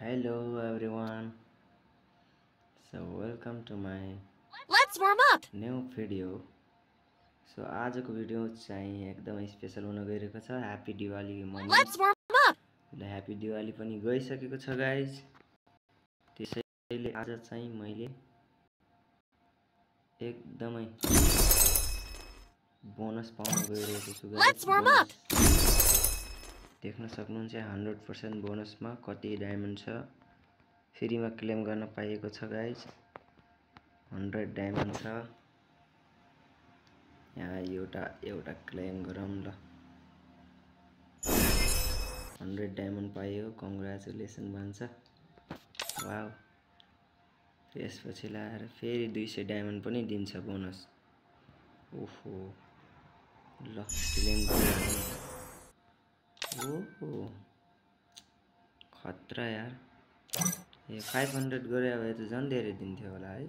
Hello everyone. So welcome to my Let's warm up. new video. So आजको video चाहिँ एकदमै special हुन गइरहेको छ। Happy Diwali moment. Let's warm up. ल ह्यापी दिवाली पनि गइसकेको छ गाइज। त्यसैले आज चाहिँ मैले एकदमै बोनस पाउन गइरहेको छु गाइज। Let's warm up. देख्न सक्नुहुन्छ 100% बोनसमा कति डायमन्ड छ। फ्रीमा क्लेम गर्न पाइएको छ गाइज। 100 डायमन्ड छ। यहाँ एउटा क्लेम गरौँ ल। 100 डायमन्ड पायो, कङ्ग्रेचुलेसन भन्छ। वाउ। त्यसपछि लाएर फेरि 200 डायमन्ड पनि दिन्छ बोनस। ओहो ल क्लेम गरौँ। ओहो खतरा यार। 500 गरे भए त झन् धेरै दिन्थ्यो होला है।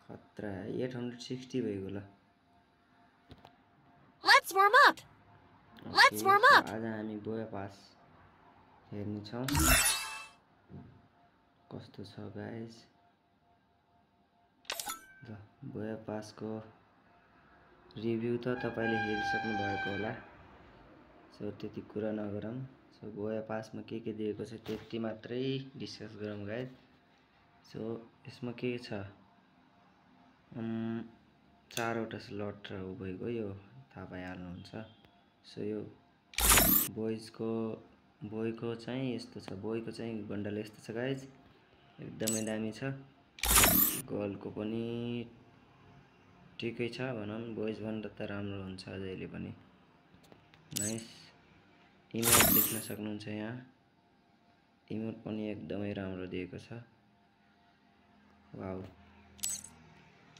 खतरा 860 भइगयो ल। Let's warm up. Let's warm up. आज हामी बोया पास हेर्ने छौं कस्तो छ गाइस। ल बोया पासको रिभ्यू त तपाईले हेरिसक्नु भएको होला। सो त्यति कुरा नगरौँ। सो बोया पासमा के दिएको छ त्यति मात्रै डिस्कस गरौँ गाइस। सो यसमा के छ 4 वटा स्लट र भइगयो यो थाहा पाइहाल्नुहुन्छ। सो यो बोयको चाहिँ यस्तो छ। बोयको चाहिँ बन्डल यस्तो छ गाइस। एकदमै दामी छ। गर्लको पनि ठिकै छ भनौँ। बोयज भन्दा त राम्रो हुन्छ जहिले पनि। नाइस। इमोट देख्न सक्नुहुन्छ यहाँ। इमोट पनि एकदमै राम्रो दिएको छ। वाउ।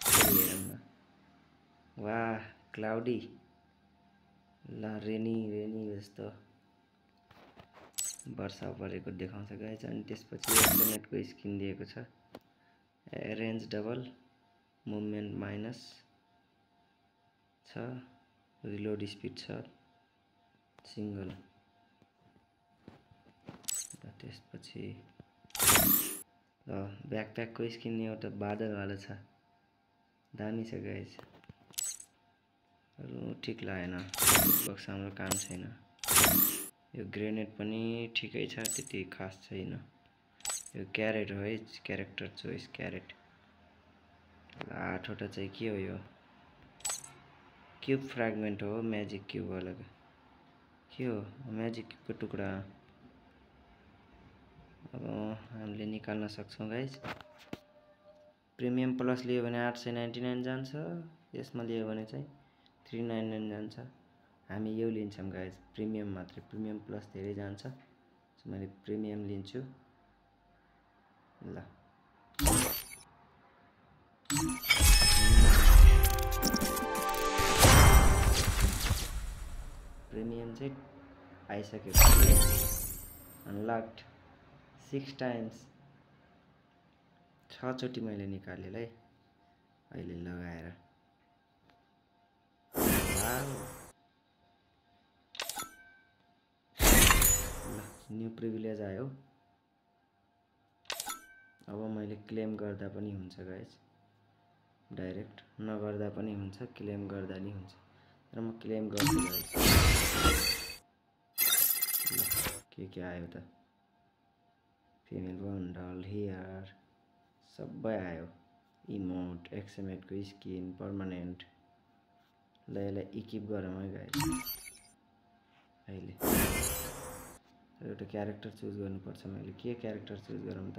हेरौँ न। वाह क्लाउडी। ल रेनी जस्तो वर्षा परेको देखाउँछ गाइस। अनि त्यसपछि एक्समेटको स्किन दिएको छ। रेन्ज डबल, मुभमेन्ट माइनस छ, रिलोड स्पिड छ, सिंगल। त्यसपछि ल ब्याकप्याकको स्किन एउटा बादल वाला छ। दामी छ गाइस। अरु ठीक लागेन। बक्स हाम्रो काम छैन। यो ग्रेनेड पनि ठिकै छ, त्यति खास छैन। यो क्यारेट हो है, क्यारेक्टर चोइस क्यारेट। 8 वटा चाहिँ के हो यो? क्यूब फ्र्यागमेन्ट हो, म्याजिक क्यूब वाला। के हो? म्याजिक क्यूबको टुक्रा। अब हामीले निकाल्न सक्छौं गाइस। प्रिमियम प्लस लियो भने 899 जान्छ। यसमा लियो भने चाहिँ 399 जान्छ। हामी यो लिन्छौं गाइस, प्रिमियम मात्रै। प्रिमियम प्लस धेरै जान्छ। सो मैले प्रिमियम लिन्छु। ल प्रिमियम चाहिँ आइसक्यो। अनलक्ड 6 टाइम्स। 6 चोटी मैले निकाले है अहिले लगाएर। वाउ। ल न्यू प्रिभिलेज आयो। अब मैले क्लेम गर्दा पनि हुन्छ गाइस। डाइरेक्ट नगर्दा पनि हुन्छ, क्लेम गर्दा नि हुन्छ। तर म क्लेम गर्छु गाइस। ल के आयो त? फिमेल बन्डल, हेयर सबै आयो। इमोट, एक्समेटको स्किन, पर्मानेन्ट। ल यसलाई इक्विप गरौँ है गाइस। अहिले एउटा क्यारेक्टर चुज गर्नुपर्छ। मैले के क्यारेक्टर चुज गरौँ त?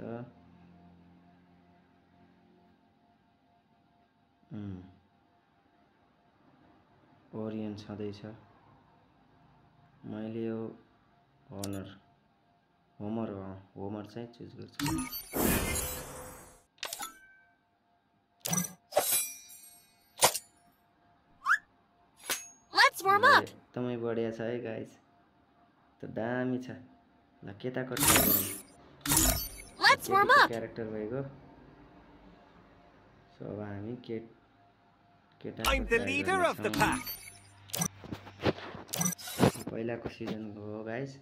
ओरियन छँदैछ। मैले यो होमर चाहिँ चुज गर्छु। Let's warm up. एकदमै बढिया छ है गाइस। त दामी छ। ल केटाको ट्राई गरौँ। Let's warm up. क्यारेक्टर भइगयो। सो अब हामी केटा I'm the leader of the pack. पहिलाको सिजनको हो गाइस।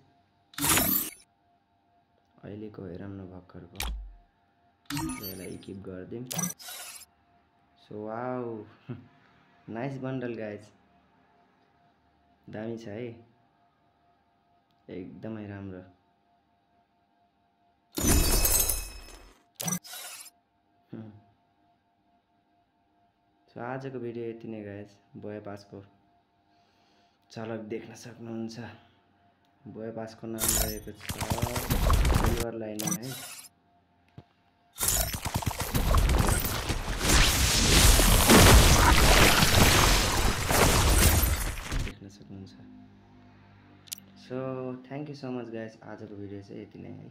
अहिलेको हेरौँ न भर्खरको यसलाई इक्विप गरिदिउँ so wow nice bundle guys दामी छ है एकदमै राम्रो सो आजको भिडियो यति नै गाइज बोया पासको झलक देख्न सक्नुहुन्छ बोया पासको नाम रहेको छ सिल्भर लाइनिङ है देख्न सक्नुहुन्छ so thank you so much guys आजको भिडियो चाहिँ यति नै है